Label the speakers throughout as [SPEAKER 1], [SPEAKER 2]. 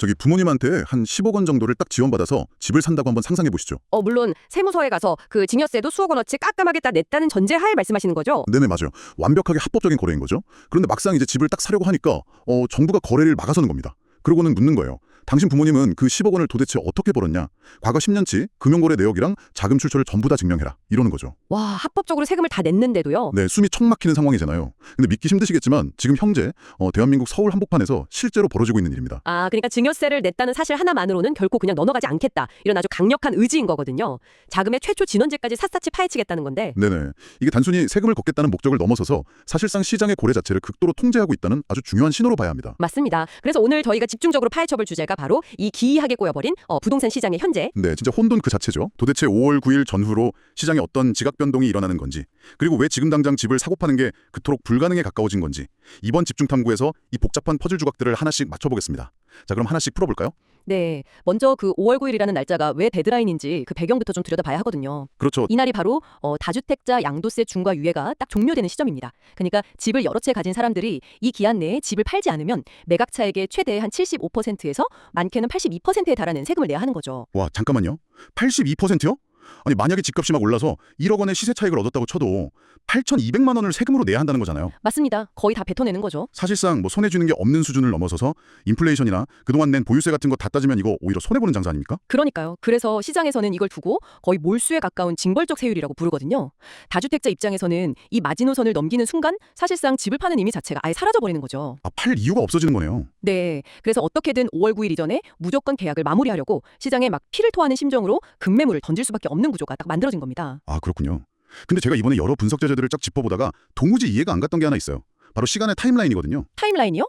[SPEAKER 1] 저기 부모님한테 한 10억 원 정도를 딱 지원받아서 집을 산다고 한번 상상해 보시죠.
[SPEAKER 2] 물론 세무서에 가서 그 증여세도 수억 원어치 깜깜하게 다 냈다는 전제하에 말씀하시는 거죠?
[SPEAKER 1] 네네, 맞아요. 완벽하게 합법적인 거래인 거죠. 그런데 막상 이제 집을 딱 사려고 하니까 정부가 거래를 막아서는 겁니다. 그러고는 묻는 거예요. 당신 부모님은 그 10억 원을 도대체 어떻게 벌었냐? 과거 10년치 금융거래 내역이랑 자금 출처를 전부 다 증명해라. 이러는 거죠.
[SPEAKER 2] 와, 합법적으로 세금을 다 냈는데도요?
[SPEAKER 1] 네, 숨이 턱 막히는 상황이잖아요. 근데 믿기 힘드시겠지만 지금 현재 대한민국 서울 한복판에서 실제로 벌어지고 있는 일입니다.
[SPEAKER 2] 아, 그러니까 증여세를 냈다는 사실 하나만으로는 결코 그냥 넘어가지 않겠다. 이런 아주 강력한 의지인 거거든요. 자금의 최초 진원제까지 샅샅이 파헤치겠다는 건데.
[SPEAKER 1] 네네. 이게 단순히 세금을 걷겠다는 목적을 넘어서서 사실상 시장의 고래 자체를 극도로 통제하고 있다는 아주 중요한 신호로 봐야 합니다.
[SPEAKER 2] 맞습니다. 그래서 오늘 저희가 집중적으로 파헤쳐볼 주제가 바로 이 기이하게 꼬여버린 부동산 시장의 현재.
[SPEAKER 1] 네, 진짜 혼돈 그 자체죠. 도대체 5월 9일 전후로 시장에 어떤 지각 변동이 일어나는 건지, 그리고 왜 지금 당장 집을 사고 파는 게 그토록 불가능에 가까워진 건지, 이번 집중 탐구에서 이 복잡한 퍼즐 조각들을 하나씩 맞춰보겠습니다. 자, 그럼 하나씩 풀어볼까요?
[SPEAKER 2] 네, 먼저 그 5월 9일이라는 날짜가 왜 데드라인인지 그 배경부터 좀 들여다봐야 하거든요.
[SPEAKER 1] 그렇죠.
[SPEAKER 2] 이날이 바로 다주택자 양도세 중과 유예가 딱 종료되는 시점입니다. 그러니까 집을 여러 채 가진 사람들이 이 기한 내에 집을 팔지 않으면 매각차액의 최대 한 75%에서 많게는 82%에 달하는 세금을 내야 하는 거죠.
[SPEAKER 1] 와, 잠깐만요. 82%요? 아니, 만약에 집값이 막 올라서 1억 원의 시세 차익을 얻었다고 쳐도 8,200만 원을 세금으로 내야 한다는 거잖아요.
[SPEAKER 2] 맞습니다. 거의 다 뱉어내는 거죠.
[SPEAKER 1] 사실상 뭐 손해 주는 게 없는 수준을 넘어서서 인플레이션이나 그동안 낸 보유세 같은 거 다 따지면 이거 오히려 손해보는 장사 아닙니까?
[SPEAKER 2] 그러니까요. 그래서 시장에서는 이걸 두고 거의 몰수에 가까운 징벌적 세율이라고 부르거든요. 다주택자 입장에서는 이 마지노선을 넘기는 순간 사실상 집을 파는 의미 자체가 아예 사라져버리는 거죠.
[SPEAKER 1] 아, 팔 이유가 없어지는 거네요.
[SPEAKER 2] 네. 그래서 어떻게든 5월 9일 이전에 무조건 계약을 마무리하려고 시장에 막 피를 토하는 심정으로 급매물을 던질 수밖에 없는 구조가 딱 만들어진 겁니다.
[SPEAKER 1] 아, 그렇군요. 근데 제가 이번에 여러 분석 자료들을 쫙 짚어보다가 도무지 이해가 안 갔던 게 하나 있어요. 바로 시간의 타임라인이거든요.
[SPEAKER 2] 타임라인이요?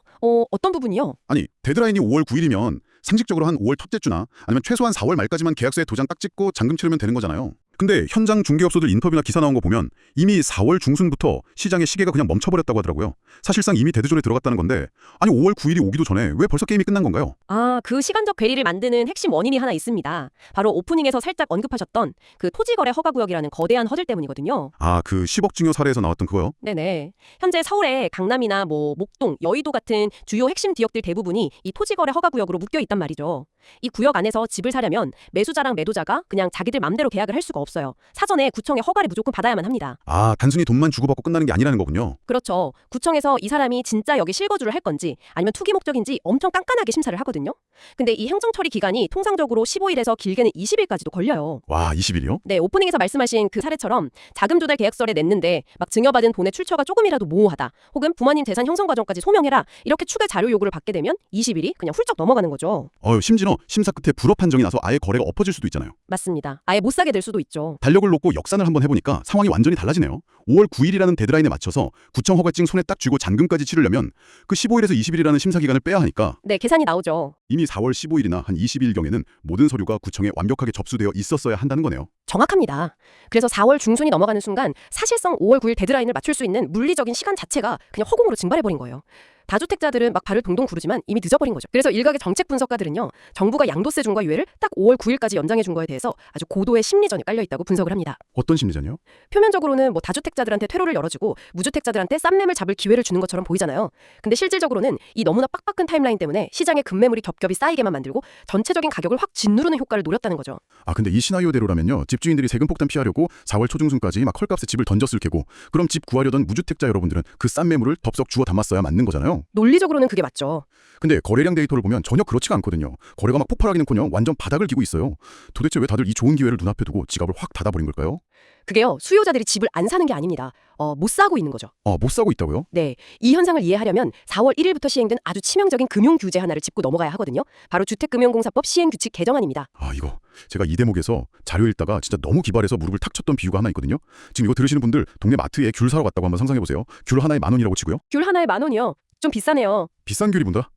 [SPEAKER 2] 어떤 부분이요?
[SPEAKER 1] 아니, 데드라인이 5월 9일이면 상식적으로 한 5월 첫째 주나 아니면 최소한 4월 말까지만 계약서에 도장 딱 찍고 잔금 치르면 되는 거잖아요. 근데 현장 중개업소들 인터뷰나 기사 나온 거 보면 이미 4월 중순부터 시장의 시계가 그냥 멈춰버렸다고 하더라고요. 사실상 이미 데드존에 들어갔다는 건데 아니 5월 9일이 오기도 전에 왜 벌써 게임이 끝난 건가요?
[SPEAKER 2] 아, 그 시간적 괴리를 만드는 핵심 원인이 하나 있습니다. 바로 오프닝에서 살짝 언급하셨던 그 토지거래 허가구역이라는 거대한 허들 때문이거든요.
[SPEAKER 1] 아, 그 10억 증여 사례에서 나왔던 그거요?
[SPEAKER 2] 네네. 현재 서울에 강남이나 뭐 목동, 여의도 같은 주요 핵심 지역들 대부분이 이 토지거래 허가구역으로 묶여 있단 말이죠. 이 구역 안에서 집을 사려면 매수자랑 매도자가 그냥 자기들 맘대로 계약을 할 수가 없어요. 사전에 구청의 허가를 무조건 받아야만 합니다.
[SPEAKER 1] 아, 단순히 돈만 주고받고 끝나는 게 아니라는 거군요.
[SPEAKER 2] 그렇죠. 구청에서 이 사람이 진짜 여기 실거주를 할 건지 아니면 투기 목적인지 엄청 깐깐하게 심사를 하거든요. 근데 이 행정 처리 기간이 통상적으로 15일에서 길게는 20일까지도 걸려요.
[SPEAKER 1] 와, 20일이요?
[SPEAKER 2] 네, 오프닝에서 말씀하신 그 사례처럼 자금 조달 계약서를 냈는데 막 증여받은 돈의 출처가 조금이라도 모호하다. 혹은 부모님 재산 형성 과정까지 소명해라. 이렇게 추가 자료 요구를 받게 되면 20일이 그냥 훌쩍 넘어가는 거죠.
[SPEAKER 1] 심지어 심사 끝에 불허 판정이 나서 아예 거래가 엎어질 수도 있잖아요.
[SPEAKER 2] 맞습니다. 아예 못 사게 될 수도 있죠.
[SPEAKER 1] 달력을 놓고 역산을 한번 해보니까 상황이 완전히 달라지네요. 5월 9일이라는 데드라인에 맞춰서 구청 허가증 손에 딱 쥐고 잔금까지 치르려면 그 15일에서 20일이라는 심사 기간을 빼야 하니까
[SPEAKER 2] 네, 계산이 나오죠.
[SPEAKER 1] 이미 4월 15일이나 한 20일경에는 모든 서류가 구청에 완벽하게 접수되어 있었어야 한다는 거네요.
[SPEAKER 2] 정확합니다. 그래서 4월 중순이 넘어가는 순간 사실상 5월 9일 데드라인을 맞출 수 있는 물리적인 시간 자체가 그냥 허공으로 증발해버린 거예요. 다주택자들은 막 발을 동동 구르지만 이미 늦어버린 거죠. 그래서 일각의 정책 분석가들은요. 정부가 양도세 중과 유예를 딱 5월 9일까지 연장해 준 거에 대해서 아주 고도의 심리전이 깔려 있다고 분석을 합니다.
[SPEAKER 1] 어떤 심리전이요?
[SPEAKER 2] 표면적으로는 뭐 다주택자들한테 퇴로를 열어주고 무주택자들한테 싼매물 잡을 기회를 주는 것처럼 보이잖아요. 근데 실질적으로는 이 너무나 빡빡한 타임라인 때문에 시장에 급매물이 겹겹이 쌓이게만 만들고 전체적인 가격을 확 짓누르는 효과를 노렸다는 거죠.
[SPEAKER 1] 아, 근데 이 시나리오대로라면요. 집주인들이 세금 폭탄 피하려고 4월 초중순까지 막 헐값에 집을 던졌을 테고 그럼 집 구하려던 무주택자 여러분들은 그 싼 매물을 덥석 주워 담았어야 맞는 거잖아요.
[SPEAKER 2] 논리적으로는 그게 맞죠.
[SPEAKER 1] 근데 거래량 데이터를 보면 전혀 그렇지가 않거든요. 거래가 막 폭발하기는커녕 완전 바닥을 기고 있어요. 도대체 왜 다들 이 좋은 기회를 눈앞에 두고 지갑을 확 닫아버린 걸까요?
[SPEAKER 2] 그게요. 수요자들이 집을 안 사는 게 아닙니다. 못 사고 있는 거죠.
[SPEAKER 1] 못 사고 있다고요?
[SPEAKER 2] 네, 이 현상을 이해하려면 4월 1일부터 시행된 아주 치명적인 금융 규제 하나를 짚고 넘어가야 하거든요. 바로 주택금융공사법 시행규칙 개정안입니다.
[SPEAKER 1] 아, 이거 제가 이 대목에서 자료 읽다가 진짜 너무 기발해서 무릎을 탁 쳤던 비유가 하나 있거든요. 지금 이거 들으시는 분들 동네 마트에 귤 사러 갔다고 한번 상상해보세요. 귤 하나에 10,000원이라고 치고요.
[SPEAKER 2] 귤 하나에 10,000원이요. 좀 비싸네요.
[SPEAKER 1] 비싼 귤이 본다?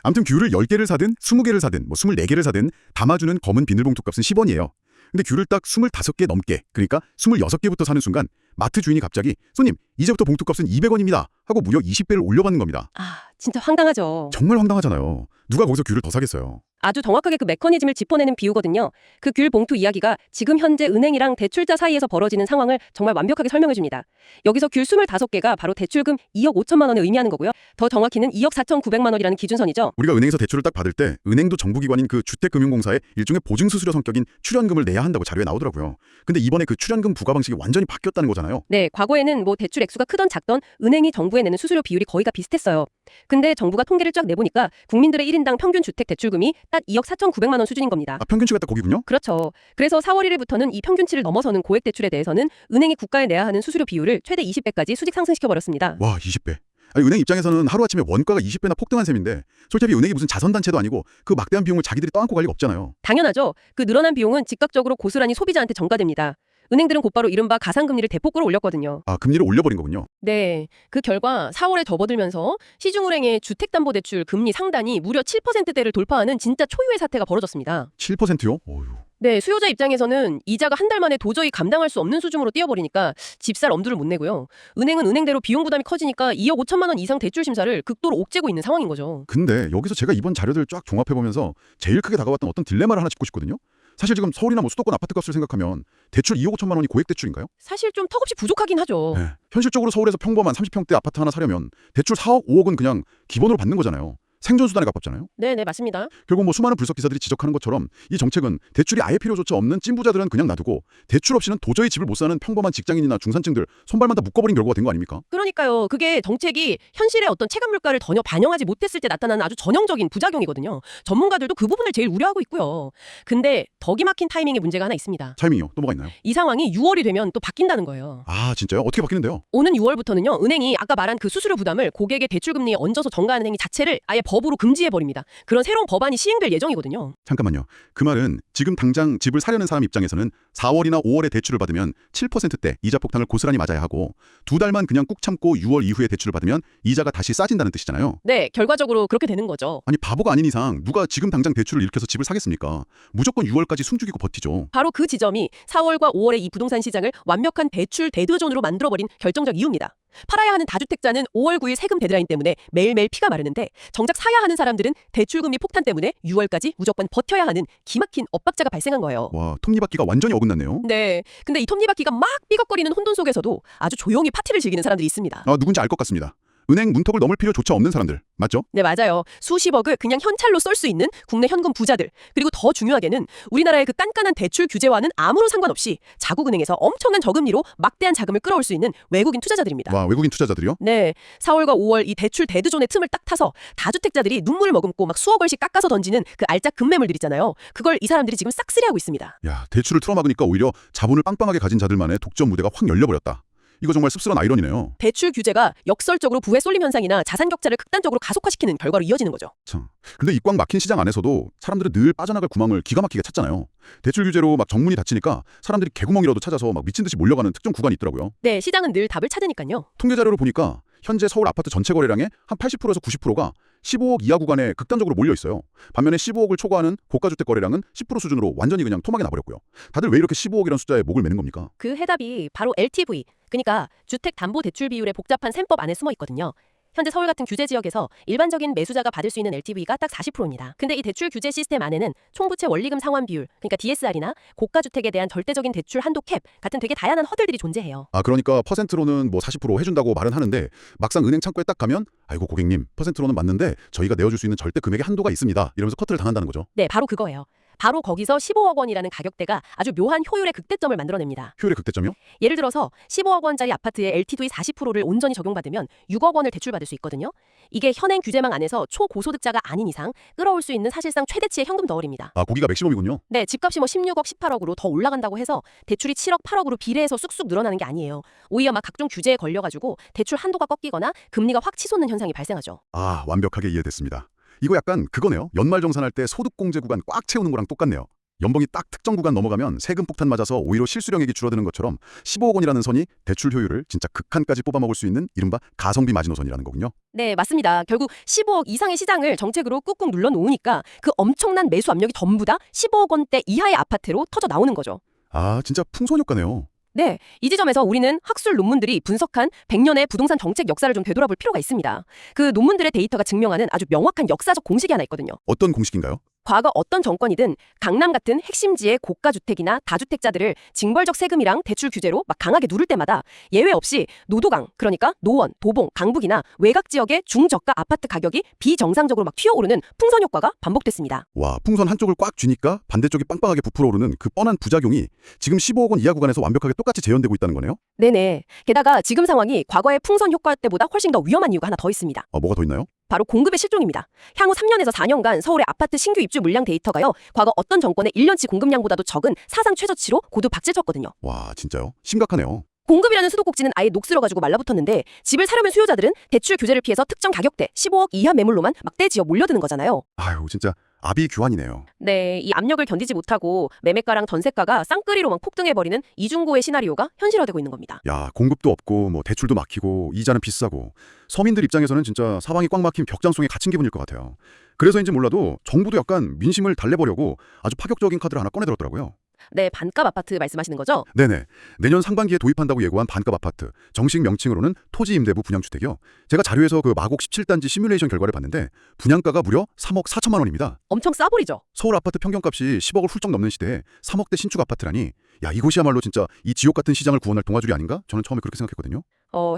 [SPEAKER 1] 아무튼 귤을 10개를 사든 20개를 사든 뭐 24개를 사든 담아주는 검은 비닐봉투 값은 10원이에요. 근데 귤을 딱 25개 넘게, 그러니까 26개부터 사는 순간 마트 주인이 갑자기 손님 이제부터 봉투값은 200원입니다 하고 무려 20배를 올려받는 겁니다.
[SPEAKER 2] 아, 진짜 황당하죠.
[SPEAKER 1] 정말 황당하잖아요. 누가 거기서 귤을 더 사겠어요.
[SPEAKER 2] 아주 정확하게 그 메커니즘을 짚어내는 비유거든요. 그 귤 봉투 이야기가 지금 현재 은행이랑 대출자 사이에서 벌어지는 상황을 정말 완벽하게 설명해 줍니다. 여기서 귤 25개가 바로 대출금 2억 5천만 원을 의미하는 거고요. 더 정확히는 2억 4,900만 원이라는 기준선이죠.
[SPEAKER 1] 우리가 은행에서 대출을 딱 받을 때 은행도 정부기관인 그 주택금융공사에 일종의 보증수수료 성격인 출연금을 내야 한다고 자료에 나오더라고요. 근데 이번에 그 출연금 부과 방식이 완전히 바뀌었다는 거잖아요.
[SPEAKER 2] 네, 과거에는 뭐 대출 액수가 크던 작던 은행이 정부에 내는 수수료 비율이 거의가 비슷했어요. 근데 정부가 통계를 쫙 내보니까 국민들의 1인당 평균 주택 대출금이 딱 2억 4,900만 원 수준인 겁니다.
[SPEAKER 1] 아, 평균치가 딱 거기군요?
[SPEAKER 2] 그렇죠. 그래서 4월 1일부터는 이 평균치를 넘어서는 고액 대출에 대해서는 은행이 국가에 내야 하는 수수료 비율을 최대 20배까지 수직 상승시켜버렸습니다.
[SPEAKER 1] 와, 20배. 아니, 은행 입장에서는 하루아침에 원가가 20배나 폭등한 셈인데 솔직히 은행이 무슨 자선단체도 아니고 그 막대한 비용을 자기들이 떠안고 갈 리가 없잖아요.
[SPEAKER 2] 당연하죠. 그 늘어난 비용은 즉각적으로 고스란히 소비자한테 전가됩니다. 은행들은 곧바로 이른바 가상금리를 대폭 끌어올렸거든요.
[SPEAKER 1] 아, 금리를 올려버린 거군요.
[SPEAKER 2] 네, 그 결과 4월에 접어들면서 시중은행의 주택담보대출 금리 상단이 무려 7%대를 돌파하는 진짜 초유의 사태가 벌어졌습니다.
[SPEAKER 1] 7%요? 어휴.
[SPEAKER 2] 네, 수요자 입장에서는 이자가 한 달 만에 도저히 감당할 수 없는 수준으로 뛰어버리니까 집살 엄두를 못 내고요. 은행은 은행대로 비용 부담이 커지니까 2억 5천만 원 이상 대출 심사를 극도로 옥죄고 있는 상황인 거죠.
[SPEAKER 1] 근데 여기서 제가 이번 자료들 쫙 종합해보면서 제일 크게 다가왔던 어떤 딜레마를 하나 짚고 싶거든요. 사실 지금 서울이나 뭐 수도권 아파트 값을 생각하면 대출 2억 5천만 원이 고액 대출인가요?
[SPEAKER 2] 사실 좀 턱없이 부족하긴 하죠.
[SPEAKER 1] 네. 현실적으로 서울에서 평범한 30평대 아파트 하나 사려면 대출 4억, 5억은 그냥 기본으로 받는 거잖아요. 생존수단에 가깝잖아요.
[SPEAKER 2] 네, 맞습니다.
[SPEAKER 1] 결국 뭐 수많은 불석 기사들이 지적하는 것처럼 이 정책은 대출이 아예 필요조차 없는 찐부자들은 그냥 놔두고 대출 없이는 도저히 집을 못 사는 평범한 직장인이나 중산층들 손발만 다 묶어버린 결과가 된 거 아닙니까?
[SPEAKER 2] 그러니까요. 그게 정책이 현실의 어떤 체감 물가를 전혀 반영하지 못했을 때 나타나는 아주 전형적인 부작용이거든요. 전문가들도 그 부분을 제일 우려하고 있고요. 근데 덕이 막힌 타이밍에 문제가 하나 있습니다.
[SPEAKER 1] 타이밍이요. 또 뭐가 있나요?
[SPEAKER 2] 이 상황이 6월이 되면 또 바뀐다는 거예요.
[SPEAKER 1] 아, 진짜요? 어떻게 바뀌는데요?
[SPEAKER 2] 오는 6월부터는요. 은행이 아까 말한 그 수수료 부담을 고객의 대출 금리에 얹어서 전가하는 행위 자체를 아예 법으로 금지해 버립니다. 그런 새로운 법안이 시행될 예정이거든요.
[SPEAKER 1] 잠깐만요. 그 말은 지금 당장 집을 사려는 사람 입장에서는 4월이나 5월에 대출을 받으면 7%대 이자 폭탄을 고스란히 맞아야 하고 두 달만 그냥 꾹 참고 6월 이후에 대출을 받으면 이자가 다시 싸진다는 뜻이잖아요.
[SPEAKER 2] 네, 결과적으로 그렇게 되는 거죠.
[SPEAKER 1] 아니, 바보가 아닌 이상 누가 지금 당장 대출을 일으켜서 집을 사겠습니까? 무조건 6월까지 숨죽이고 버티죠.
[SPEAKER 2] 바로 그 지점이 4월과 5월의 이 부동산 시장을 완벽한 대출 데드존으로 만들어버린 결정적 이유입니다. 팔아야 하는 다주택자는 5월 9일 세금 데드라인 때문에 매일매일 피가 마르는데 정작 사야 하는 사람들은 대출금리 폭탄 때문에 6월까지 무조건 버텨야 하는 기막힌 엇박자가 발생한 거예요.
[SPEAKER 1] 와, 톱니바퀴가 완전히 어긋났네요.
[SPEAKER 2] 네, 근데 이 톱니바퀴가 막 삐걱거리는 혼돈 속에서도 아주 조용히 파티를 즐기는 사람들이 있습니다.
[SPEAKER 1] 아, 누군지 알 것 같습니다. 은행 문턱을 넘을 필요조차 없는 사람들. 맞죠?
[SPEAKER 2] 네, 맞아요. 수십억을 그냥 현찰로 쏠 수 있는 국내 현금 부자들. 그리고 더 중요하게는 우리나라의 그 깐깐한 대출 규제와는 아무런 상관없이 자국은행에서 엄청난 저금리로 막대한 자금을 끌어올 수 있는 외국인 투자자들입니다.
[SPEAKER 1] 와, 외국인 투자자들이요?
[SPEAKER 2] 네, 4월과 5월 이 대출 데드존의 틈을 딱 타서 다주택자들이 눈물을 머금고 막 수억 원씩 깎아서 던지는 그 알짜 금매물들 있잖아요. 그걸 이 사람들이 지금 싹쓸이하고 있습니다.
[SPEAKER 1] 야, 대출을 틀어막으니까 오히려 자본을 빵빵하게 가진 자들만의 독점 무대가 확 열려버렸다. 이거 정말 씁쓸한 아이러니네요.
[SPEAKER 2] 대출 규제가 역설적으로 부의 쏠림 현상이나 자산 격차를 극단적으로 가속화시키는 결과로 이어지는 거죠.
[SPEAKER 1] 참. 근데 이 꽉 막힌 시장 안에서도 사람들은 늘 빠져나갈 구멍을 기가 막히게 찾잖아요. 대출 규제로 막 정문이 닫히니까 사람들이 개구멍이라도 찾아서 막 미친 듯이 몰려가는 특정 구간이 있더라고요.
[SPEAKER 2] 네, 시장은 늘 답을 찾으니까요.
[SPEAKER 1] 통계 자료를 보니까 현재 서울 아파트 전체 거래량의 한 80%에서 90%가 15억 이하 구간에 극단적으로 몰려 있어요. 반면에 15억을 초과하는 고가주택 거래량은 10% 수준으로 완전히 그냥 토막이 나버렸고요. 다들 왜 이렇게 15억이라는 숫자에 목을 매는 겁니까?
[SPEAKER 2] 그 해답이 바로 LTV, 그러니까 주택담보대출 비율의 복잡한 셈법 안에 숨어 있거든요. 현재 서울 같은 규제 지역에서 일반적인 매수자가 받을 수 있는 LTV가 딱 40%입니다. 근데 이 대출 규제 시스템 안에는 총부채 원리금 상환 비율, 그러니까 DSR이나 고가주택에 대한 절대적인 대출 한도 캡 같은 되게 다양한 허들들이 존재해요.
[SPEAKER 1] 아, 그러니까 퍼센트로는 뭐 40% 해준다고 말은 하는데 막상 은행 창구에 딱 가면 아이고 고객님 퍼센트로는 맞는데 저희가 내어줄 수 있는 절대 금액의 한도가 있습니다. 이러면서 커트를 당한다는 거죠.
[SPEAKER 2] 네, 바로 그거예요. 바로 거기서 15억 원이라는 가격대가 아주 묘한 효율의 극대점을 만들어냅니다.
[SPEAKER 1] 효율의 극대점이요?
[SPEAKER 2] 예를 들어서 15억 원짜리 아파트에 LTV 40%를 온전히 적용받으면 6억 원을 대출받을 수 있거든요. 이게 현행 규제망 안에서 초고소득자가 아닌 이상 끌어올 수 있는 사실상 최대치의 현금 덩어리입니다.
[SPEAKER 1] 아, 고기가 맥시멈이군요.
[SPEAKER 2] 네, 집값이 뭐 16억, 18억으로 더 올라간다고 해서 대출이 7억, 8억으로 비례해서 쑥쑥 늘어나는 게 아니에요. 오히려 막 각종 규제에 걸려가지고 대출 한도가 꺾이거나 금리가 확 치솟는 현상이 발생하죠.
[SPEAKER 1] 아, 완벽하게 이해됐습니다. 이거 약간 그거네요. 연말정산할 때 소득공제 구간 꽉 채우는 거랑 똑같네요. 연봉이 딱 특정 구간 넘어가면 세금 폭탄 맞아서 오히려 실수령액이 줄어드는 것처럼 15억 원이라는 선이 대출 효율을 진짜 극한까지 뽑아먹을 수 있는 이른바 가성비 마지노선이라는 거군요.
[SPEAKER 2] 네, 맞습니다. 결국 15억 이상의 시장을 정책으로 꾹꾹 눌러놓으니까 그 엄청난 매수 압력이 전부 다 15억 원대 이하의 아파트로 터져 나오는 거죠.
[SPEAKER 1] 아, 진짜 풍선효과네요.
[SPEAKER 2] 네, 이 지점에서 우리는 학술 논문들이 분석한 100년의 부동산 정책 역사를 좀 되돌아볼 필요가 있습니다. 그 논문들의 데이터가 증명하는 아주 명확한 역사적 공식이 하나 있거든요.
[SPEAKER 1] 어떤 공식인가요?
[SPEAKER 2] 과거 어떤 정권이든 강남 같은 핵심지의 고가주택이나 다주택자들을 징벌적 세금이랑 대출 규제로 막 강하게 누를 때마다 예외 없이 노도강, 그러니까 노원, 도봉, 강북이나 외곽 지역의 중저가 아파트 가격이 비정상적으로 막 튀어오르는 풍선 효과가 반복됐습니다.
[SPEAKER 1] 와, 풍선 한쪽을 꽉 쥐니까 반대쪽이 빵빵하게 부풀어 오르는 그 뻔한 부작용이 지금 15억 원 이하 구간에서 완벽하게 똑같이 재현되고 있다는 거네요?
[SPEAKER 2] 네네. 게다가 지금 상황이 과거의 풍선 효과 때보다 훨씬 더 위험한 이유가 하나 더 있습니다.
[SPEAKER 1] 뭐가 더 있나요?
[SPEAKER 2] 바로 공급의 실종입니다. 향후 3년에서 4년간 서울의 아파트 신규 입주 물량 데이터가요. 과거 어떤 정권의 1년치 공급량보다도 적은 사상 최저치로 고도 박제쳤거든요.
[SPEAKER 1] 와, 진짜요? 심각하네요.
[SPEAKER 2] 공급이라는 수도꼭지는 아예 녹슬어가지고 말라붙었는데 집을 사려면 수요자들은 대출 규제를 피해서 특정 가격대 15억 이하 매물로만 막대 지어 몰려드는 거잖아요.
[SPEAKER 1] 아유, 진짜 아비규환이네요.
[SPEAKER 2] 네, 이 압력을 견디지 못하고 매매가랑 전세가가 쌍끌이로 막 폭등해버리는 이중고의 시나리오가 현실화되고 있는 겁니다.
[SPEAKER 1] 야, 공급도 없고 뭐 대출도 막히고 이자는 비싸고 서민들 입장에서는 진짜 사방이 꽉 막힌 벽장 속에 갇힌 기분일 것 같아요. 그래서인지 몰라도 정부도 약간 민심을 달래보려고 아주 파격적인 카드를 하나 꺼내들었더라고요.
[SPEAKER 2] 네, 반값 아파트 말씀하시는 거죠?
[SPEAKER 1] 네네. 내년 상반기에 도입한다고 예고한 반값 아파트, 정식 명칭으로는 토지 임대부 분양주택이요. 제가 자료에서 그 마곡 17단지 시뮬레이션 결과를 봤는데 분양가가 무려 3억 4천만 원입니다.
[SPEAKER 2] 엄청 싸버리죠?
[SPEAKER 1] 서울 아파트 평균값이 10억을 훌쩍 넘는 시대에 3억대 신축 아파트라니, 야, 이곳이야말로 진짜 이 지옥 같은 시장을 구원할 동아줄이 아닌가? 저는 처음에 그렇게 생각했거든요.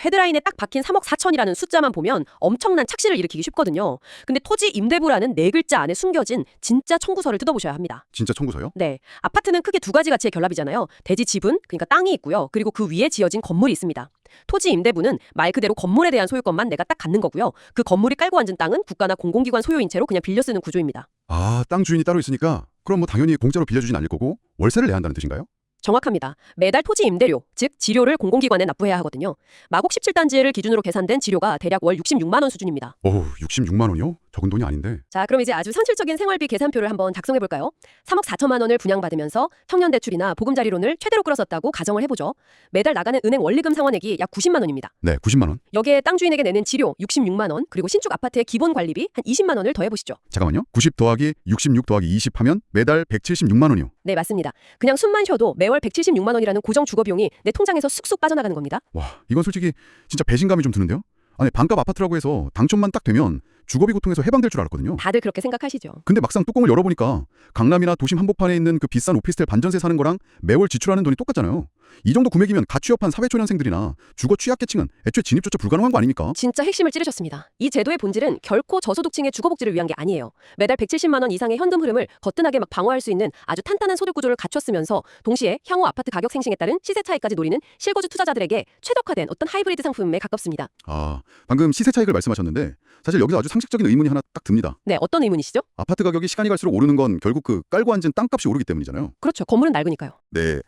[SPEAKER 2] 헤드라인에 딱 박힌 3억 4천이라는 숫자만 보면 엄청난 착시를 일으키기 쉽거든요. 근데 토지 임대부라는 네 글자 안에 숨겨진 진짜 청구서를 뜯어보셔야 합니다.
[SPEAKER 1] 진짜 청구서요?
[SPEAKER 2] 네, 아파트는 크게 두 가지 가치의 결합이잖아요. 대지 지분, 그러니까 땅이 있고요. 그리고 그 위에 지어진 건물이 있습니다. 토지 임대부는 말 그대로 건물에 대한 소유권만 내가 딱 갖는 거고요. 그 건물이 깔고 앉은 땅은 국가나 공공기관 소유인 채로 그냥 빌려 쓰는 구조입니다.
[SPEAKER 1] 아, 땅 주인이 따로 있으니까 그럼 뭐 당연히 공짜로 빌려주진 않을 거고 월세를 내야 한다는 뜻인가요?
[SPEAKER 2] 정확합니다. 매달 토지 임대료, 즉 지료를 공공기관에 납부해야 하거든요. 마곡 17단지를 기준으로 계산된 지료가 대략 월 66만 원 수준입니다.
[SPEAKER 1] 66만 원이요? 적은 돈이 아닌데.
[SPEAKER 2] 자, 그럼 이제 아주 현실적인 생활비 계산표를 한번 작성해 볼까요? 3억 4천만 원을 분양받으면서 청년 대출이나 보금자리론을 최대로 끌어썼다고 가정을 해보죠. 매달 나가는 은행 원리금 상환액이 약 90만 원입니다.
[SPEAKER 1] 네, 90만 원.
[SPEAKER 2] 여기에 땅 주인에게 내는 지료 66만 원, 그리고 신축 아파트의 기본 관리비 한 20만 원을 더해보시죠.
[SPEAKER 1] 잠깐만요. 90 더하기 66 더하기 20 하면 매달 176만 원이요.
[SPEAKER 2] 네, 맞습니다. 그냥 숨만 쉬어도 매월 176만 원이라는 고정 주거비용이 내 통장에서 쑥쑥 빠져나가는 겁니다.
[SPEAKER 1] 와, 이건 솔직히 진짜 배신감이 좀 드는데요? 아니, 반값 아파트라고 해서 당첨만 딱 되면 주거비 고통에서 해방될 줄 알았거든요.
[SPEAKER 2] 다들 그렇게 생각하시죠.
[SPEAKER 1] 근데 막상 뚜껑을 열어보니까 강남이나 도심 한복판에 있는 그 비싼 오피스텔 반전세 사는 거랑 매월 지출하는 돈이 똑같잖아요. 이 정도 금액이면 가취업한 사회초년생들이나 주거 취약계층은 애초에 진입조차 불가능한 거 아닙니까?
[SPEAKER 2] 진짜 핵심을 찌르셨습니다. 이 제도의 본질은 결코 저소득층의 주거복지를 위한 게 아니에요. 매달 170만 원 이상의 현금 흐름을 거뜬하게 막 방어할 수 있는 아주 탄탄한 소득 구조를 갖췄으면서 동시에 향후 아파트 가격 생식에 따른 시세 차익까지 노리는 실거주 투자자들에게 최적화된 어떤 하이브리드 상품에 가깝습니다.
[SPEAKER 1] 아, 방금 시세 차익을 말씀하셨는데 사실 여기서 아주 상식적인 의문이 하나 딱 듭니다.
[SPEAKER 2] 네, 어떤 의문이시죠?
[SPEAKER 1] 아파트 가격이 시간이 갈수록 오르는 건 결국 그 깔고 앉은 땅값이 오르기 때문이잖아요.
[SPEAKER 2] 그렇죠. 건물은 낡으니까요.
[SPEAKER 1] 네,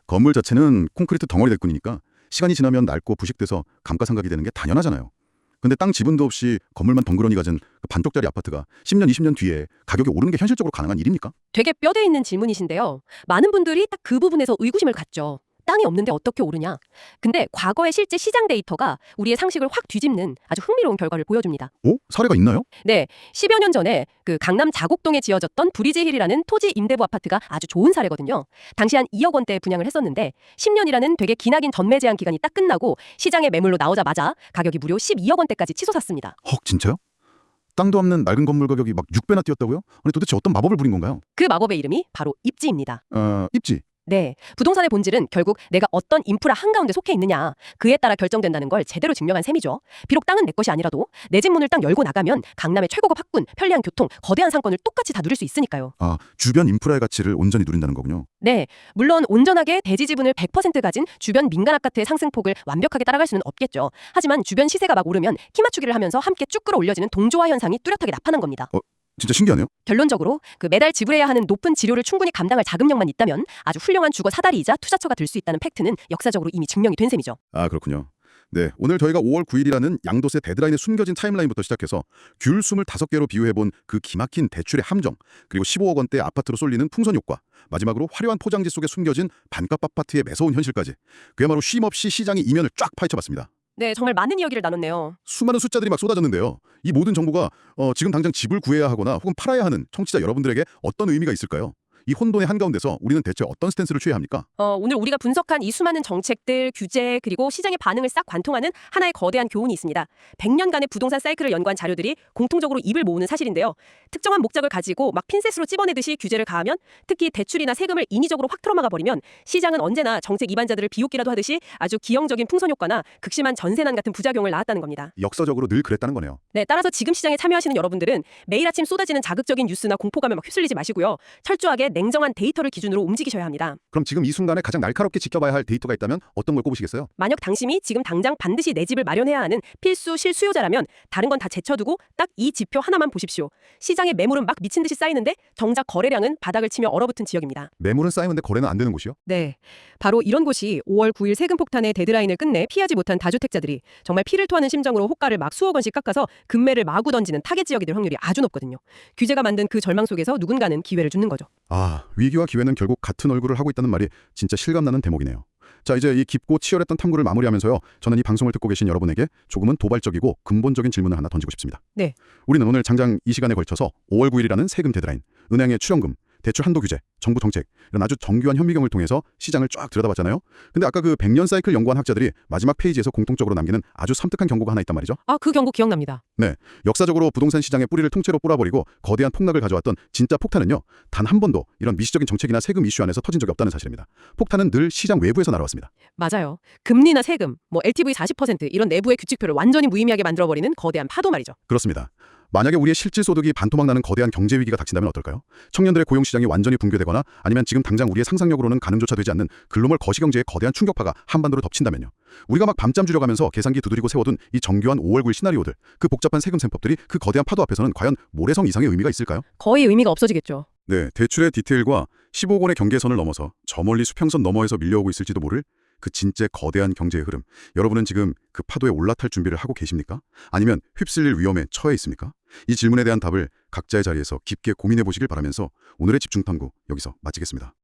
[SPEAKER 1] 건물 자체는 콘크리트 덩어리 대꾼이니까 시간이 지나면 낡고 부식돼서 감가상각이 되는 게 당연하잖아요. 근데 땅 지분도 없이 건물만 덩그러니 가진 그 반쪽짜리 아파트가 10년, 20년 뒤에 가격이 오르는 게 현실적으로 가능한 일입니까?
[SPEAKER 2] 되게 뼈대 있는 질문이신데요. 많은 분들이 딱 그 부분에서 의구심을 갖죠. 땅이 없는데 어떻게 오르냐? 근데 과거의 실제 시장 데이터가 우리의 상식을 확 뒤집는 아주 흥미로운 결과를 보여줍니다.
[SPEAKER 1] 오? 사례가 있나요?
[SPEAKER 2] 네, 10여 년 전에 그 강남 자곡동에 지어졌던 브리지힐이라는 토지 임대부 아파트가 아주 좋은 사례거든요. 당시 한 2억 원대에 분양을 했었는데 10년이라는 되게 기나긴 전매 제한 기간이 딱 끝나고 시장에 매물로 나오자마자 가격이 무려 12억 원대까지 치솟았습니다.
[SPEAKER 1] 헉, 진짜요? 땅도 없는 낡은 건물 가격이 막 6배나 뛰었다고요? 아니 도대체 어떤 마법을 부린 건가요?
[SPEAKER 2] 그 마법의 이름이 바로 입지입니다.
[SPEAKER 1] 입지.
[SPEAKER 2] 네, 부동산의 본질은 결국 내가 어떤 인프라 한가운데 속해 있느냐, 그에 따라 결정된다는 걸 제대로 증명한 셈이죠. 비록 땅은 내 것이 아니라도 내 집 문을 딱 열고 나가면 강남의 최고급 학군, 편리한 교통, 거대한 상권을 똑같이 다 누릴 수 있으니까요.
[SPEAKER 1] 아, 주변 인프라의 가치를 온전히 누린다는 거군요.
[SPEAKER 2] 네, 물론 온전하게 대지 지분을 100% 가진 주변 민간 아파트의 상승폭을 완벽하게 따라갈 수는 없겠죠. 하지만 주변 시세가 막 오르면 키 맞추기를 하면서 함께 쭉 끌어올려지는 동조화 현상이 뚜렷하게 나타난 겁니다.
[SPEAKER 1] 진짜 신기하네요.
[SPEAKER 2] 결론적으로 그 매달 지불해야 하는 높은 지료를 충분히 감당할 자금력만 있다면 아주 훌륭한 주거 사다리이자 투자처가 될 수 있다는 팩트는 역사적으로 이미 증명이 된 셈이죠.
[SPEAKER 1] 아, 그렇군요. 네, 오늘 저희가 5월 9일이라는 양도세 데드라인에 숨겨진 타임라인부터 시작해서 귤 25개로 비유해본 그 기막힌 대출의 함정, 그리고 15억 원대 아파트로 쏠리는 풍선 효과, 마지막으로 화려한 포장지 속에 숨겨진 반값 아파트의 매서운 현실까지 그야말로 쉼없이 시장의 이면을 쫙 파헤쳐봤습니다.
[SPEAKER 2] 네, 정말 많은 이야기를 나눴네요.
[SPEAKER 1] 수많은 숫자들이 막 쏟아졌는데요. 이 모든 정보가 지금 당장 집을 구해야 하거나 혹은 팔아야 하는 청취자 여러분들에게 어떤 의미가 있을까요? 이 혼돈의 한가운데서 우리는 대체 어떤 스탠스를 취해야 합니까?
[SPEAKER 2] 오늘 우리가 분석한 이 수많은 정책들, 규제, 그리고 시장의 반응을 싹 관통하는 하나의 거대한 교훈이 있습니다. 100년간의 부동산 사이클을 연구한 자료들이 공통적으로 입을 모으는 사실인데요. 특정한 목적을 가지고 막 핀셋으로 찝어내듯이 규제를 가하면, 특히 대출이나 세금을 인위적으로 확 틀어막아 버리면 시장은 언제나 정책 이반자들을 비웃기라도 하듯이 아주 기형적인 풍선 효과나 극심한 전세난 같은 부작용을 낳았다는 겁니다.
[SPEAKER 1] 역사적으로 늘 그랬다는 거네요.
[SPEAKER 2] 네, 따라서 지금 시장에 참여하시는 여러분들은 매일 아침 쏟아지는 자극적인 뉴스나 공포감에 막 휩쓸리지 마시고요. 철저하게 냉정한 데이터를 기준으로 움직이셔야 합니다.
[SPEAKER 1] 그럼 지금 이 순간에 가장 날카롭게 지켜봐야 할 데이터가 있다면 어떤 걸 꼽으시겠어요?
[SPEAKER 2] 만약 당신이 지금 당장 반드시 내 집을 마련해야 하는 필수 실수요자라면 다른 건 다 제쳐두고 딱 이 지표 하나만 보십시오. 시장에 매물은 막 미친 듯이 쌓이는데 정작 거래량은 바닥을 치며 얼어붙은 지역입니다.
[SPEAKER 1] 매물은 쌓이는데 거래는 안 되는 곳이요?
[SPEAKER 2] 네, 바로 이런 곳이 5월 9일 세금 폭탄의 데드라인을 끝내 피하지 못한 다주택자들이 정말 피를 토하는 심정으로 호가를 막 수억 원씩 깎아서 금매를 마구 던지는 타겟 지역이 될 확률이 아주 높거든요. 규제가 만든 그 절망 속에서 누군가는 기회를 주는 거죠.
[SPEAKER 1] 아, 위기와 기회는 결국 같은 얼굴을 하고 있다는 말이 진짜 실감나는 대목이네요. 자, 이제 이 깊고 치열했던 탐구를 마무리하면서요. 저는 이 방송을 듣고 계신 여러분에게 조금은 도발적이고 근본적인 질문을 하나 던지고 싶습니다.
[SPEAKER 2] 네.
[SPEAKER 1] 우리는 오늘 장장 이 시간에 걸쳐서 5월 9일이라는 세금 데드라인, 은행의 출연금, 대출 한도 규제, 정부 정책 이런 아주 정교한 현미경을 통해서 시장을 쫙 들여다봤잖아요. 근데 아까 그 100년 사이클 연구한 학자들이 마지막 페이지에서 공통적으로 남기는 아주 섬뜩한 경고가 하나 있단 말이죠.
[SPEAKER 2] 아, 그 경고 기억납니다.
[SPEAKER 1] 네, 역사적으로 부동산 시장의 뿌리를 통째로 뿌려버리고 거대한 폭락을 가져왔던 진짜 폭탄은요. 단 한 번도 이런 미시적인 정책이나 세금 이슈 안에서 터진 적이 없다는 사실입니다. 폭탄은 늘 시장 외부에서 날아왔습니다.
[SPEAKER 2] 맞아요. 금리나 세금, LTV 40% 이런 내부의 규칙표를 완전히 무의미하게 만들어버리는 거대한 파도 말이죠.
[SPEAKER 1] 그렇습니다. 만약에 우리의 실질 소득이 반토막 나는 거대한 경제 위기가 닥친다면 어떨까요? 청년들의 고용 시장이 완전히 붕괴되거나 아니면 지금 당장 우리의 상상력으로는 가늠조차 되지 않는 글로벌 거시경제의 거대한 충격파가 한반도를 덮친다면요. 우리가 막 밤잠 줄여가면서 계산기 두드리고 세워둔 이 정교한 5월 9일 시나리오들, 그 복잡한 세금 셈법들이 그 거대한 파도 앞에서는 과연 모래성 이상의 의미가 있을까요?
[SPEAKER 2] 거의 의미가 없어지겠죠.
[SPEAKER 1] 네, 대출의 디테일과 15억 원의 경계선을 넘어서 저 멀리 수평선 너머에서 밀려오고 있을지도 모를 그 진짜 거대한 경제의 흐름. 여러분은 지금 그 파도에 올라탈 준비를 하고 계십니까? 아니면 휩쓸릴 위험에 처해 있습니까? 이 질문에 대한 답을 각자의 자리에서 깊게 고민해 보시길 바라면서 오늘의 집중 탐구 여기서 마치겠습니다.